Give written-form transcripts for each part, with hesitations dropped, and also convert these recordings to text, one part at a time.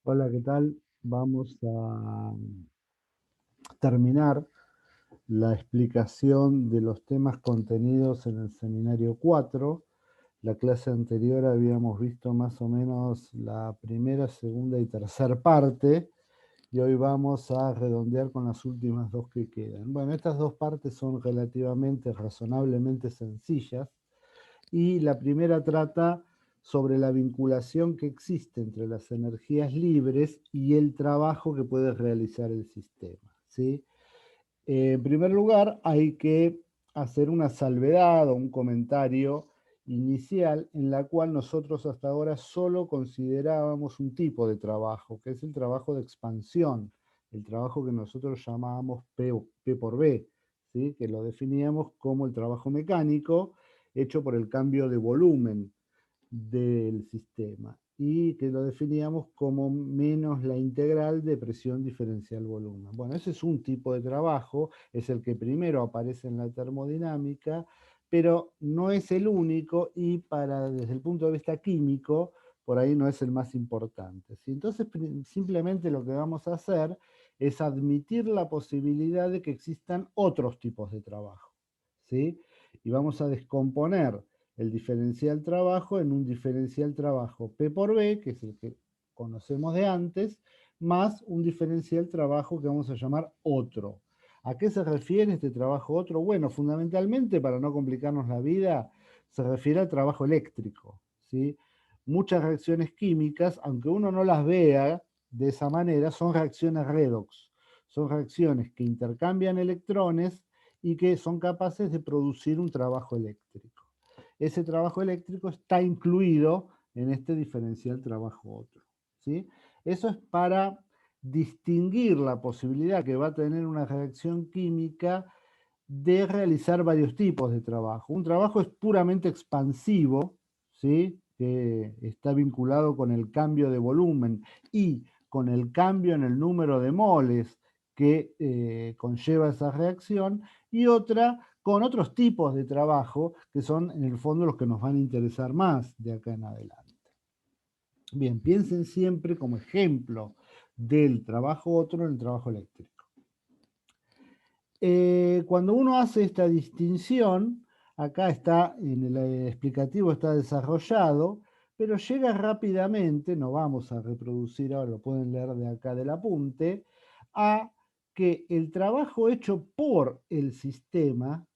Hola, ¿qué tal? Vamos a terminar la explicación de los temas contenidos en el seminario 4. La clase anterior habíamos visto más o menos la primera, segunda y tercera parte, y hoy vamos a redondear con las últimas dos que quedan. Bueno, estas dos partes son relativamente, razonablemente sencillas, y la primera trata sobre la vinculación que existe entre las energías libres y el trabajo que puede realizar el sistema, ¿sí? En primer lugar, hay que hacer una salvedad o un comentario inicial en la cual nosotros hasta ahora solo considerábamos un tipo de trabajo, que es el trabajo de expansión, el trabajo que nosotros llamábamos P por B, ¿sí? Que lo definíamos como el trabajo mecánico hecho por el cambio de volumen del sistema y que lo definíamos como menos la integral de presión diferencial volumen. Bueno, ese es un tipo de trabajo, es el que primero aparece en la termodinámica, pero no es el único y desde el punto de vista químico, por ahí no es el más importante, ¿sí? Entonces, simplemente lo que vamos a hacer es admitir la posibilidad de que existan otros tipos de trabajo, ¿sí? Y vamos a descomponer el diferencial trabajo en un diferencial trabajo P por B, que es el que conocemos de antes, más un diferencial trabajo que vamos a llamar otro. ¿A qué se refiere este trabajo otro? Bueno, fundamentalmente, para no complicarnos la vida, se refiere al trabajo eléctrico, ¿sí? Muchas reacciones químicas, aunque uno no las vea de esa manera, son reacciones redox. Son reacciones que intercambian electrones y que son capaces de producir un trabajo eléctrico. Ese trabajo eléctrico está incluido en este diferencial trabajo otro, ¿sí? Eso es para distinguir la posibilidad que va a tener una reacción química de realizar varios tipos de trabajo. Un trabajo es puramente expansivo, ¿sí? Que está vinculado con el cambio de volumen y con el cambio en el número de moles que conlleva esa reacción, y otra con otros tipos de trabajo que son en el fondo los que nos van a interesar más de acá en adelante. Bien, piensen siempre como ejemplo del trabajo otro en el trabajo eléctrico. Cuando uno hace esta distinción, acá está, en el explicativo está desarrollado, pero llega rápidamente, no vamos a reproducir ahora, lo pueden leer de acá del apunte, a que el trabajo hecho por el sistema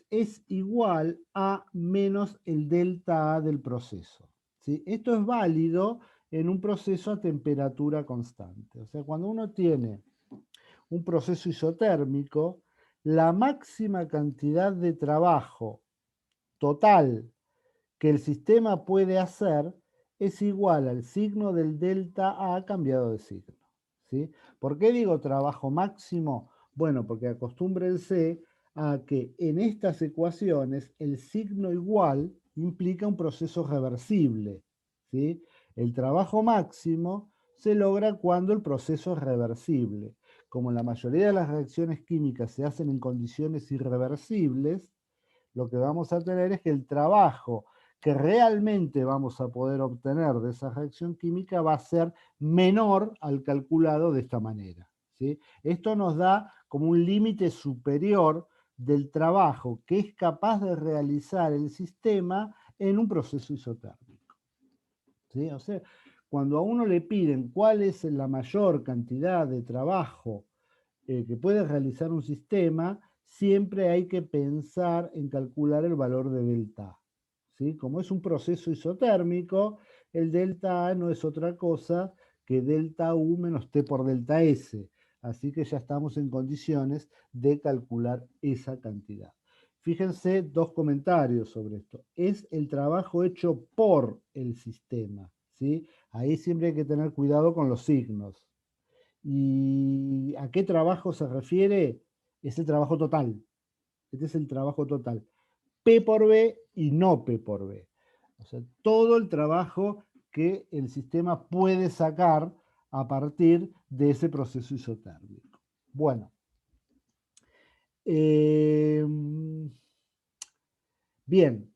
es igual a menos el delta A del proceso, ¿sí? Esto es válido en un proceso a temperatura constante. O sea, cuando uno tiene un proceso isotérmico, la máxima cantidad de trabajo total que el sistema puede hacer es igual al signo del delta A cambiado de signo, ¿sí? ¿Por qué digo trabajo máximo? Bueno, porque acostúmbrense a que en estas ecuaciones el signo igual implica un proceso reversible, ¿sí? El trabajo máximo se logra cuando el proceso es reversible. Como la mayoría de las reacciones químicas se hacen en condiciones irreversibles, lo que vamos a tener es que el trabajo que realmente vamos a poder obtener de esa reacción química va a ser menor al calculado de esta manera, ¿sí? Esto nos da como un límite superior del trabajo que es capaz de realizar el sistema en un proceso isotérmico, ¿sí? O sea, cuando a uno le piden cuál es la mayor cantidad de trabajo que puede realizar un sistema, siempre hay que pensar en calcular el valor de delta A, ¿sí? Como es un proceso isotérmico, el delta A no es otra cosa que delta U menos T por delta S. Así que ya estamos en condiciones de calcular esa cantidad. Fíjense dos comentarios sobre esto. Es el trabajo hecho por el sistema, ¿sí? Ahí siempre hay que tener cuidado con los signos. ¿Y a qué trabajo se refiere? Es el trabajo total. Este es el trabajo total. P por B y no P por B. O sea, todo el trabajo que el sistema puede sacar a partir de ese proceso isotérmico. Bueno, eh, bien,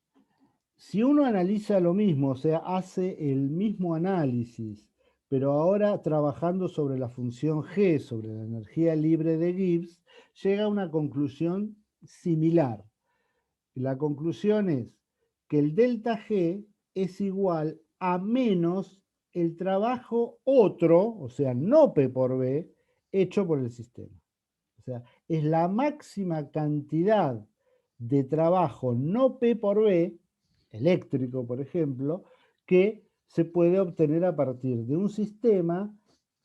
si uno analiza lo mismo, o sea, hace el mismo análisis pero ahora trabajando sobre la función G, sobre la energía libre de Gibbs, llega a una conclusión similar. La conclusión es que el delta G es igual a menos el trabajo otro, o sea, no P por B, hecho por el sistema. O sea, es la máxima cantidad de trabajo no P por B, eléctrico, por ejemplo, que se puede obtener a partir de un sistema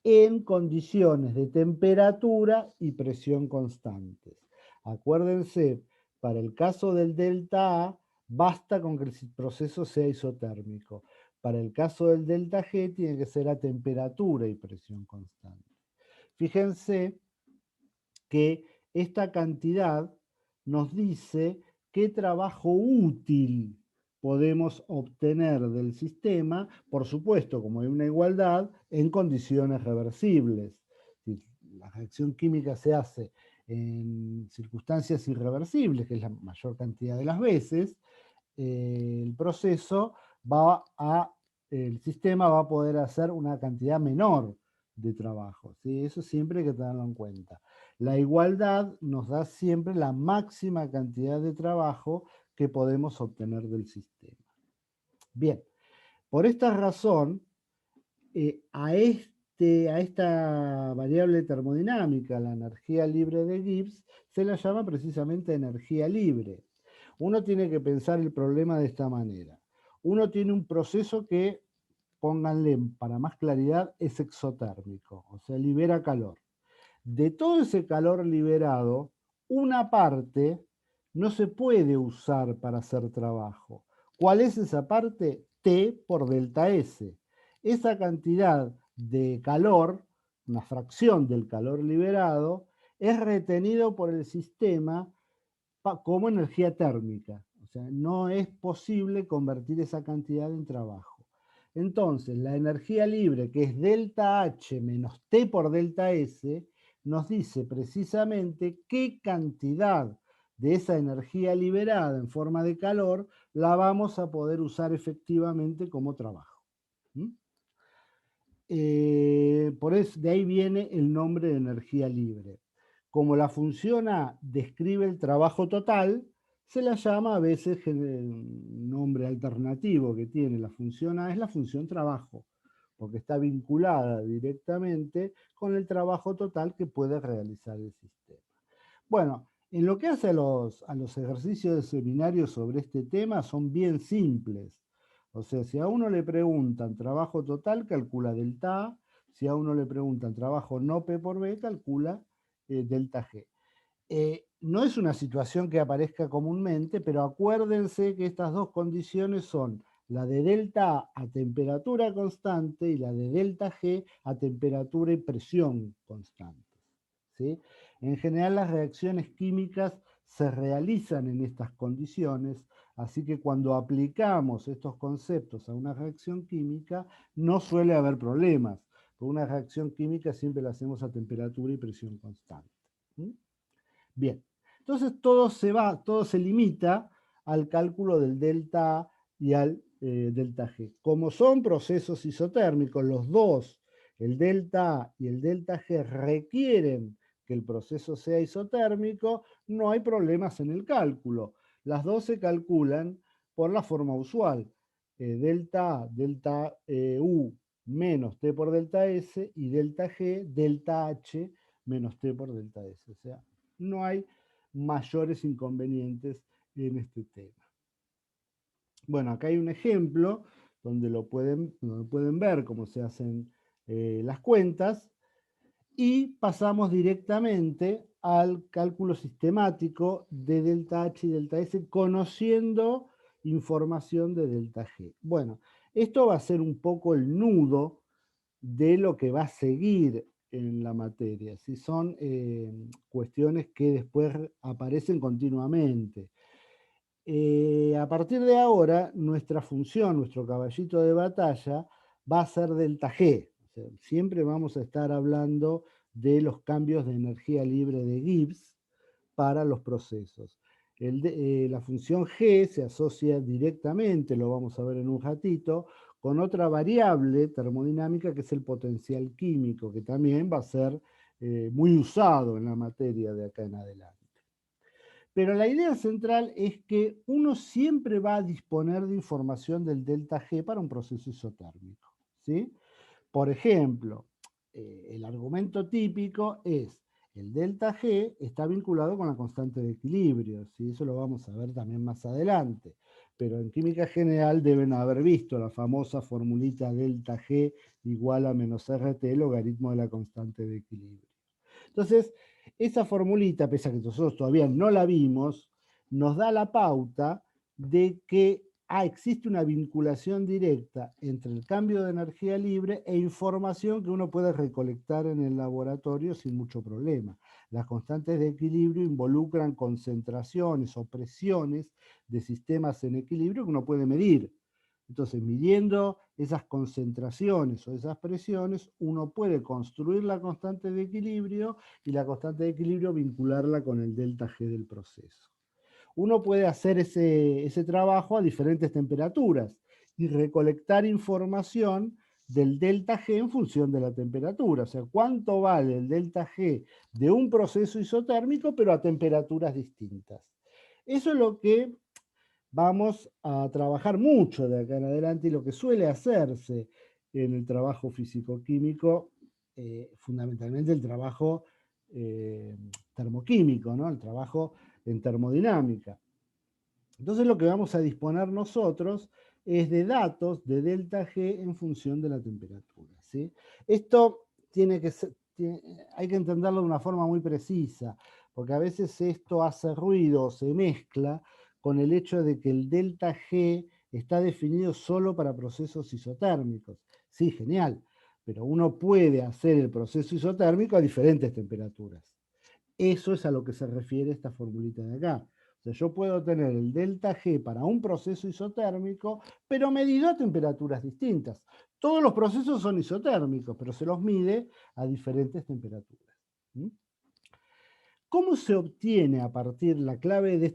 en condiciones de temperatura y presión constantes. Acuérdense, para el caso del delta A, basta con que el proceso sea isotérmico. Para el caso del delta G, tiene que ser a temperatura y presión constante. Fíjense que esta cantidad nos dice qué trabajo útil podemos obtener del sistema, por supuesto, como hay una igualdad, en condiciones reversibles. Si la reacción química se hace en circunstancias irreversibles, que es la mayor cantidad de las veces, el proceso el sistema va a poder hacer una cantidad menor de trabajo, ¿sí? Eso siempre hay que tenerlo en cuenta. La igualdad nos da siempre la máxima cantidad de trabajo que podemos obtener del sistema. Bien, por esta razón, a esta variable termodinámica, la energía libre de Gibbs, se la llama precisamente energía libre. Uno tiene que pensar el problema de esta manera. Uno tiene un proceso que, pónganle para más claridad, es exotérmico, o sea, libera calor. De todo ese calor liberado, una parte no se puede usar para hacer trabajo. ¿Cuál es esa parte? T por delta S. Esa cantidad de calor, una fracción del calor liberado, es retenido por el sistema como energía térmica. O sea, no es posible convertir esa cantidad en trabajo. Entonces, la energía libre, que es delta H menos T por delta S, nos dice precisamente qué cantidad de esa energía liberada en forma de calor la vamos a poder usar efectivamente como trabajo. Por eso, de ahí viene el nombre de energía libre. Como la función A describe el trabajo total, se la llama a veces un nombre alternativo que tiene la función A es la función trabajo, porque está vinculada directamente con el trabajo total que puede realizar el sistema. Bueno, en lo que hace a los ejercicios de seminario sobre este tema son bien simples. O sea, si a uno le preguntan trabajo total, calcula delta A. Si a uno le preguntan trabajo no P por B, calcula delta G. No es una situación que aparezca comúnmente, pero acuérdense que estas dos condiciones son la de delta A a temperatura constante y la de delta G a temperatura y presión constante, ¿sí? En general las reacciones químicas se realizan en estas condiciones, así que cuando aplicamos estos conceptos a una reacción química no suele haber problemas, porque una reacción química siempre la hacemos a temperatura y presión constante. Bien, entonces todo se limita al cálculo del delta A y al delta G. Como son procesos isotérmicos, los dos, el delta A y el delta G, requieren que el proceso sea isotérmico, no hay problemas en el cálculo. Las dos se calculan por la forma usual. Delta A, delta U menos T por delta S y delta G, delta H menos T por delta S. O sea, no hay mayores inconvenientes en este tema. Bueno, acá hay un ejemplo donde pueden ver cómo se hacen las cuentas y pasamos directamente al cálculo sistemático de delta H y delta S conociendo información de delta G. Bueno, esto va a ser un poco el nudo de lo que va a seguir en la materia. ¿Sí? Son cuestiones que después aparecen continuamente. A partir de ahora, nuestra función, nuestro caballito de batalla, va a ser delta G. O sea, siempre vamos a estar hablando de los cambios de energía libre de Gibbs para los procesos. La función G se asocia directamente, lo vamos a ver en un ratito, con otra variable termodinámica que es el potencial químico, que también va a ser muy usado en la materia de acá en adelante. Pero la idea central es que uno siempre va a disponer de información del delta G para un proceso isotérmico, ¿sí? Por ejemplo, el argumento típico es el delta G está vinculado con la constante de equilibrio, ¿sí? Eso lo vamos a ver también más adelante. Pero en química general deben haber visto la famosa formulita delta G igual a menos RT, logaritmo de la constante de equilibrio. Entonces, esa formulita, pese a que nosotros todavía no la vimos, nos da la pauta de que existe una vinculación directa entre el cambio de energía libre e información que uno puede recolectar en el laboratorio sin mucho problema. Las constantes de equilibrio involucran concentraciones o presiones de sistemas en equilibrio que uno puede medir. Entonces, midiendo esas concentraciones o esas presiones, uno puede construir la constante de equilibrio y la constante de equilibrio vincularla con el delta G del proceso. Uno puede hacer ese trabajo a diferentes temperaturas y recolectar información del delta G en función de la temperatura. O sea, cuánto vale el delta G de un proceso isotérmico, pero a temperaturas distintas. Eso es lo que vamos a trabajar mucho de acá en adelante y lo que suele hacerse en el trabajo físico-químico, fundamentalmente el trabajo termoquímico, ¿no? El trabajo en termodinámica. Entonces lo que vamos a disponer nosotros es de datos de delta G en función de la temperatura, ¿sí? Esto hay que entenderlo de una forma muy precisa, porque a veces esto hace ruido, se mezcla con el hecho de que el delta G está definido solo para procesos isotérmicos. Sí, genial, pero uno puede hacer el proceso isotérmico a diferentes temperaturas. Eso es a lo que se refiere esta formulita de acá. O sea, yo puedo tener el delta G para un proceso isotérmico, pero medido a temperaturas distintas. Todos los procesos son isotérmicos, pero se los mide a diferentes temperaturas. ¿Cómo se obtiene a partir, la clave de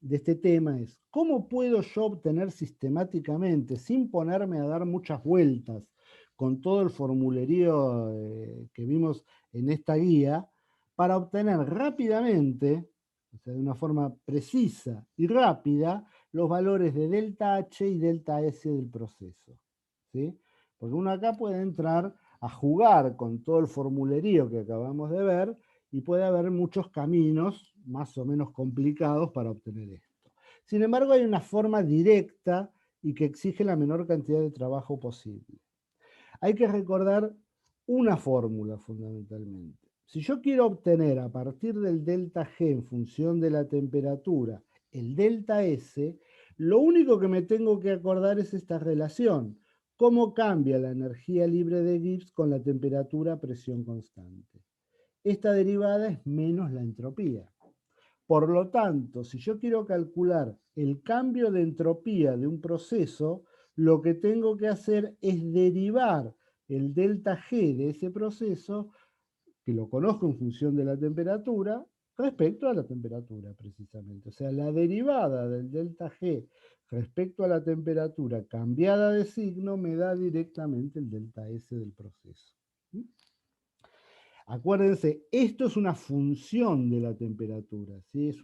este tema es, cómo puedo yo obtener sistemáticamente, sin ponerme a dar muchas vueltas, con todo el formulerío que vimos en esta guía, para obtener rápidamente, o sea, de una forma precisa y rápida, los valores de delta H y delta S del proceso? ¿Sí? Porque uno acá puede entrar a jugar con todo el formulerío que acabamos de ver, y puede haber muchos caminos más o menos complicados para obtener esto. Sin embargo, hay una forma directa y que exige la menor cantidad de trabajo posible. Hay que recordar una fórmula fundamentalmente. Si yo quiero obtener a partir del delta G en función de la temperatura el delta S, lo único que me tengo que acordar es esta relación. ¿Cómo cambia la energía libre de Gibbs con la temperatura a presión constante? Esta derivada es menos la entropía. Por lo tanto, si yo quiero calcular el cambio de entropía de un proceso, lo que tengo que hacer es derivar el delta G de ese proceso, que lo conozco en función de la temperatura, respecto a la temperatura precisamente. O sea, la derivada del delta G respecto a la temperatura cambiada de signo me da directamente el delta S del proceso. Acuérdense, esto es una función de la temperatura, ¿sí? Es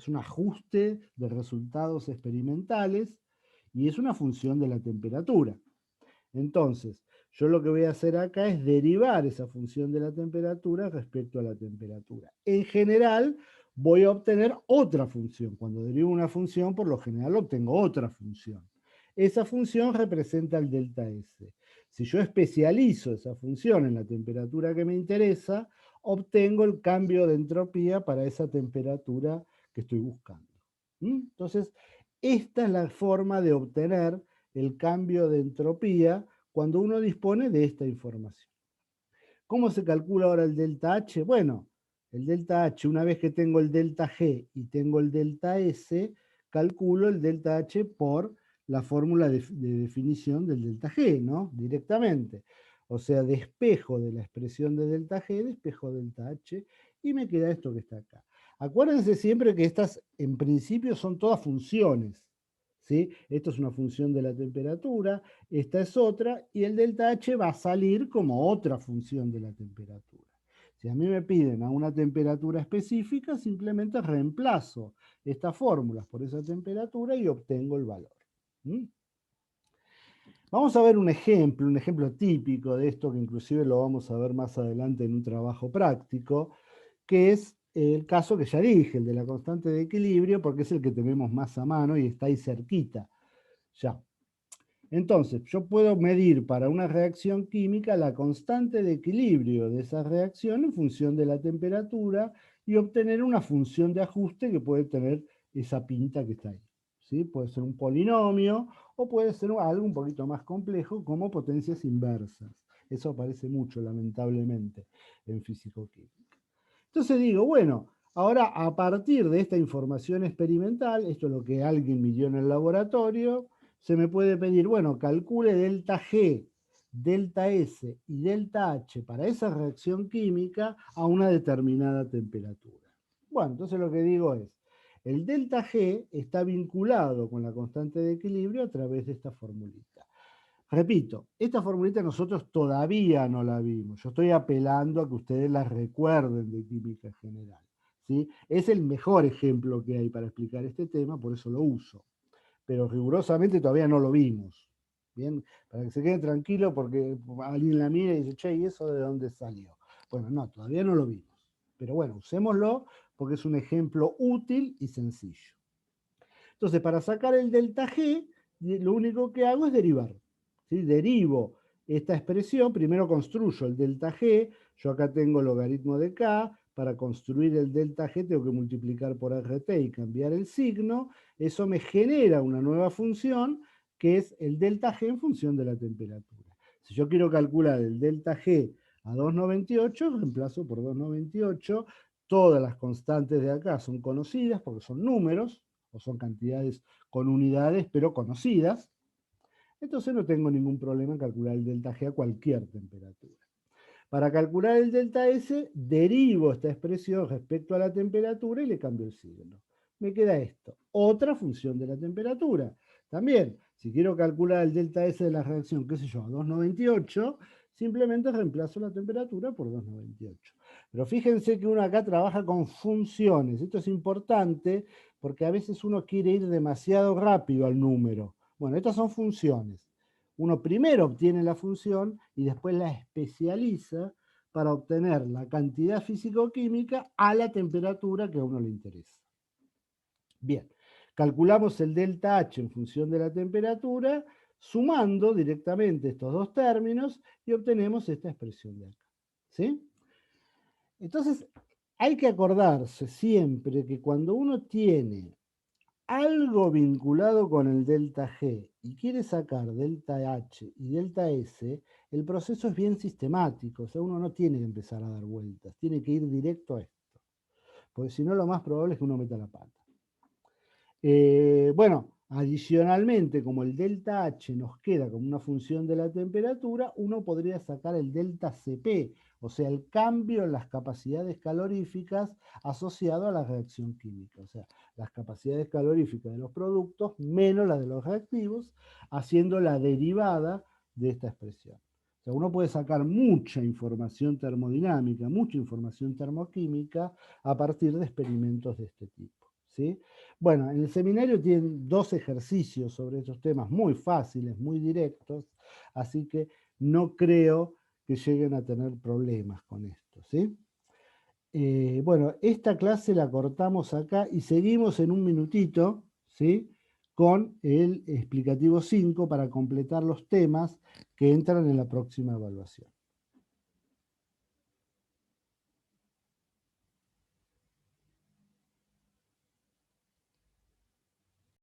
un ajuste de resultados experimentales y es una función de la temperatura. Entonces, yo lo que voy a hacer acá es derivar esa función de la temperatura respecto a la temperatura. En general, voy a obtener otra función. Cuando derivo una función, por lo general obtengo otra función. Esa función representa el delta S. Si yo especializo esa función en la temperatura que me interesa, obtengo el cambio de entropía para esa temperatura que estoy buscando. Entonces, esta es la forma de obtener el cambio de entropía cuando uno dispone de esta información. ¿Cómo se calcula ahora el delta H? Bueno, el delta H, una vez que tengo el delta G y tengo el delta S, calculo el delta H por la fórmula de definición del delta G, ¿no? Directamente. O sea, despejo de la expresión de delta G, despejo delta H, y me queda esto que está acá. Acuérdense siempre que estas, en principio, son todas funciones, ¿sí? Esto es una función de la temperatura, esta es otra, y el delta H va a salir como otra función de la temperatura. Si a mí me piden a una temperatura específica, simplemente reemplazo estas fórmulas por esa temperatura y obtengo el valor. ¿Mm? Vamos a ver un ejemplo típico de esto, que inclusive lo vamos a ver más adelante en un trabajo práctico, que es el caso que ya dije, el de la constante de equilibrio, porque es el que tenemos más a mano y está ahí cerquita. Ya. Entonces, yo puedo medir para una reacción química la constante de equilibrio de esa reacción en función de la temperatura y obtener una función de ajuste que puede tener esa pinta que está ahí. ¿Sí? Puede ser un polinomio o puede ser algo un poquito más complejo como potencias inversas. Eso aparece mucho, lamentablemente, en físico-química. Entonces digo, bueno, ahora a partir de esta información experimental, esto es lo que alguien midió en el laboratorio, se me puede pedir, bueno, calcule delta G, delta S y delta H para esa reacción química a una determinada temperatura. Bueno, entonces lo que digo es, el delta G está vinculado con la constante de equilibrio a través de esta formulita. Repito, esta formulita nosotros todavía no la vimos. Yo estoy apelando a que ustedes la recuerden de química general. ¿Sí? Es el mejor ejemplo que hay para explicar este tema, por eso lo uso. Pero rigurosamente todavía no lo vimos. Bien, para que se queden tranquilos porque alguien la mira y dice, che, ¿y eso de dónde salió? Bueno, no, todavía no lo vimos. Pero bueno, usémoslo porque es un ejemplo útil y sencillo. Entonces, para sacar el delta G, lo único que hago es derivar. ¿Sí? Derivo esta expresión, primero construyo el delta G, yo acá tengo logaritmo de K, para construir el delta G tengo que multiplicar por RT y cambiar el signo, eso me genera una nueva función que es el delta G en función de la temperatura. Si yo quiero calcular el delta G a 2,98, reemplazo por 2,98, todas las constantes de acá son conocidas porque son números, o son cantidades con unidades, pero conocidas, entonces no tengo ningún problema en calcular el delta G a cualquier temperatura. Para calcular el delta S, derivo esta expresión respecto a la temperatura y le cambio el signo. Me queda esto, otra función de la temperatura. También, si quiero calcular el delta S de la reacción, qué sé yo, a 2,98, simplemente reemplazo la temperatura por 2,98. Pero fíjense que uno acá trabaja con funciones. Esto es importante porque a veces uno quiere ir demasiado rápido al número. Bueno, estas son funciones. Uno primero obtiene la función y después la especializa para obtener la cantidad físico-química a la temperatura que a uno le interesa. Bien, calculamos el delta H en función de la temperatura, sumando directamente estos dos términos y obtenemos esta expresión de acá. ¿Sí? Entonces, hay que acordarse siempre que cuando uno tiene algo vinculado con el delta G y quiere sacar delta H y delta S, el proceso es bien sistemático, o sea, uno no tiene que empezar a dar vueltas, tiene que ir directo a esto, porque si no lo más probable es que uno meta la pata. Bueno, adicionalmente, como el delta H nos queda como una función de la temperatura, uno podría sacar el delta Cp, o sea, el cambio en las capacidades caloríficas asociado a la reacción química, o sea, las capacidades caloríficas de los productos menos las de los reactivos, haciendo la derivada de esta expresión. O sea, uno puede sacar mucha información termodinámica, mucha información termoquímica a partir de experimentos de este tipo, ¿sí? Bueno, en el seminario tienen 2 ejercicios sobre estos temas muy fáciles, muy directos, así que no creo que lleguen a tener problemas con esto, ¿sí? Bueno, esta clase la cortamos acá y seguimos en un minutito, ¿sí? Con el explicativo 5 para completar los temas que entran en la próxima evaluación.